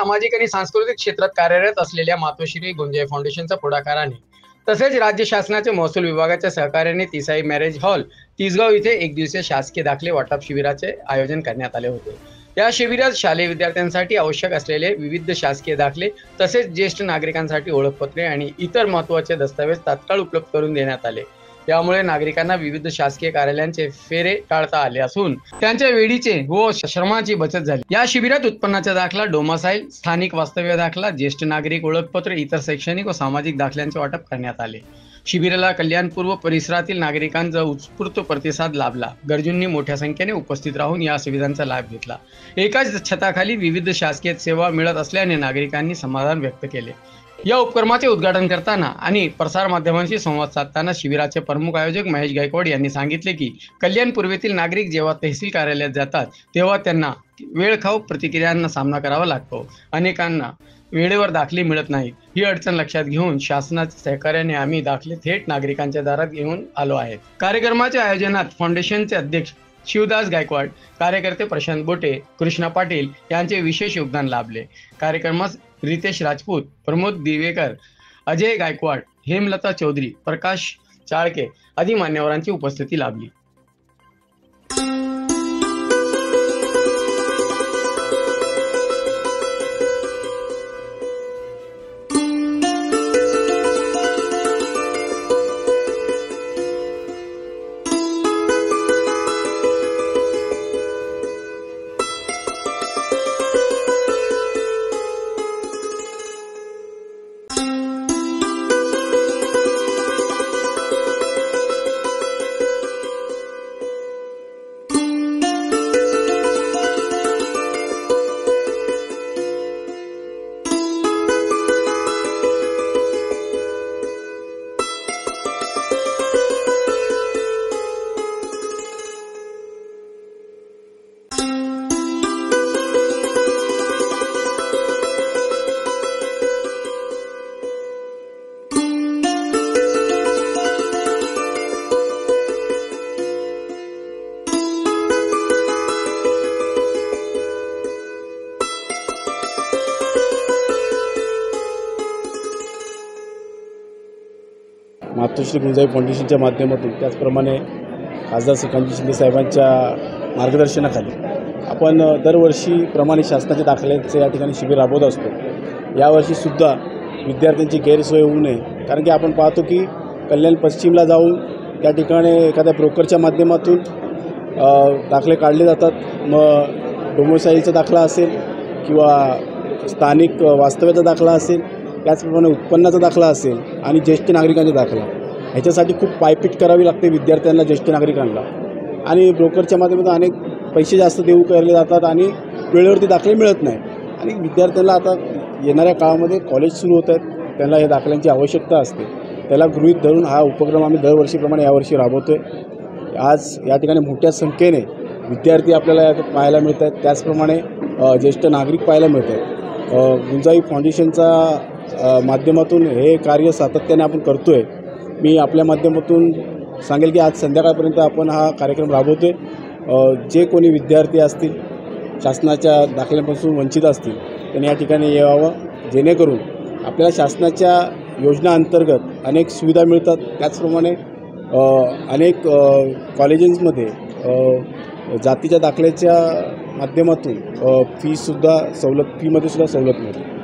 सामाजिक आणि सांस्कृतिक क्षेत्रात कार्यरत असलेल्या मातोश्री गुंजाई फाउंडेशनच्या पुढाकाराने तसेच राज्य शासनाचे महसूल विभागाच्या सहकार्याने तिसाई मॅरेज हॉल तिसगाव येथे एक दिवसीय शासकीय दाखले वाटप शिबिराचे आयोजन करण्यात आले होते। या शिबिरात शालेय विद्यार्थ्यांसाठी आवश्यक असलेले विविध शासकीय दाखले तसेच ज्येष्ठ नागरिकांसाठी ओळखपत्रे आणि इतर महत्त्वाचे दस्तावेज तात्काळ उपलब्ध करून देण्यात आले। यामुळे नागरिकांना विविध शासकीय कार्यालयांचे फेरे टाळता आले असून त्यांच्या वेळीचे व श्रमाची बचत झाली। या शिबिरात उत्पन्नाचा दाखला, डोमासाईल, स्थानिक वास्तव्य दाखला, ज्येष्ठ नागरिक ओळखपत्र, इतर शैक्षणिक व सामाजिक दाखल्यांचे वाटप करण्यात आले। शिबिराला कल्याणपूर्व परिसरातील नागरिकांचा उत्स्फूर्त प्रतिसाद लाभला। गरजूंनी मोठ्या संख्येने उपस्थित राहून या सुविधांचा लाभ घेतला। एकाच छताखाली विविध शासकीय सेवा मिळत असल्याने नागरिकांनी समाधान व्यक्त केले। या उपक्रमाचे उद्घाटन करताना आणि प्रसार माध्यमांशी संवाद साधताना शिबिराचे प्रमुख आयोजक महेश गायकवाड यांनी सांगितले की कल्याण पूर्वेतील नागरिक जेव्हा तहसील कार्यालयात जातात तेव्हा त्यांना वेळखाऊ प्रतिक्रियांना सामना करावा लागतो। अनेकांना वेळेवर दाखले मिळत नाहीत। ही अडचण लक्षात घेऊन शासनाच्या सहकार्याने आम्ही दाखले थेट नागरिकांच्या दारात घेऊन आलो आहेत। कार्यक्रमाच्या आयोजनात फाउंडेशनचे अध्यक्ष शिवदास गायकवाड, कार्यकर्ते प्रशांत बोटे, कृष्णा पाटील यांचे विशेष योगदान लाभले। कार्यक्रमास रितेश राजपूत, प्रमोद दिवेकर, अजय गायकवाड, हेमलता चौधरी, प्रकाश चाळके आदी मान्यवरांची उपस्थिती लाभली। मातोश्री गुंजाई फाउंडेशनच्या माध्यमातून त्याचप्रमाणे खासदार श्रीकांत शिंदे साहेबांच्या मार्गदर्शनाखाली आपण दरवर्षीप्रमाणे शासनाच्या दाखल्यांचे या ठिकाणी शिबिर राबवत असतो। यावर्षीसुद्धा विद्यार्थ्यांची गैरसोय होऊ नये, कारण की आपण पाहतो की कल्याण पश्चिमला जाऊन त्या ठिकाणी एखाद्या ब्रोकरच्या माध्यमातून दाखले काढले जातात। मग डोमोसाईलचा दाखला असेल किंवा स्थानिक वास्तव्याचा दाखला असेल, त्याचप्रमाणे उत्पन्नाचा दाखला असेल आणि ज्येष्ठ नागरिकांचा दाखला, ह्याच्यासाठी खूप पायपीट करावी लागते विद्यार्थ्यांना, ज्येष्ठ नागरिकांना। आणि ब्रोकरच्या माध्यमातून अनेक पैसे जास्त देऊ केले जातात आणि वेळेवरती दाखले मिळत नाही। आणि विद्यार्थ्यांना आता येणाऱ्या काळामध्ये कॉलेज सुरू होत आहेत, त्यांना या दाखल्यांची आवश्यकता असते। त्याला गृहीत धरून हा उपक्रम आम्ही दरवर्षीप्रमाणे यावर्षी राबवतो आहे। आज या ठिकाणी मोठ्या संख्येने विद्यार्थी आपल्याला पाहायला मिळत आहेत, त्याचप्रमाणे ज्येष्ठ नागरिक पाहायला मिळत आहेत। गुंजाई फाउंडेशनचा माध्यमातून हे कार्य सातत्याने आपण करतो आहे। मी आपल्या माध्यमातून सांगेल की आज संध्याकाळपर्यंत आपण हा कार्यक्रम राबवतो आहे। जे कोणी विद्यार्थी असतील, शासनाच्या दाखल्यांपासून वंचित असतील, त्यांनी या ठिकाणी यावं, जेणेकरून आपल्याला शासनाच्या योजनांतर्गत अनेक सुविधा मिळतात। त्याचप्रमाणे अनेक कॉलेजेसमध्ये जातीच्या दाखल्याच्या माध्यमातून फीमध्ये सुद्धा सवलत मिळते।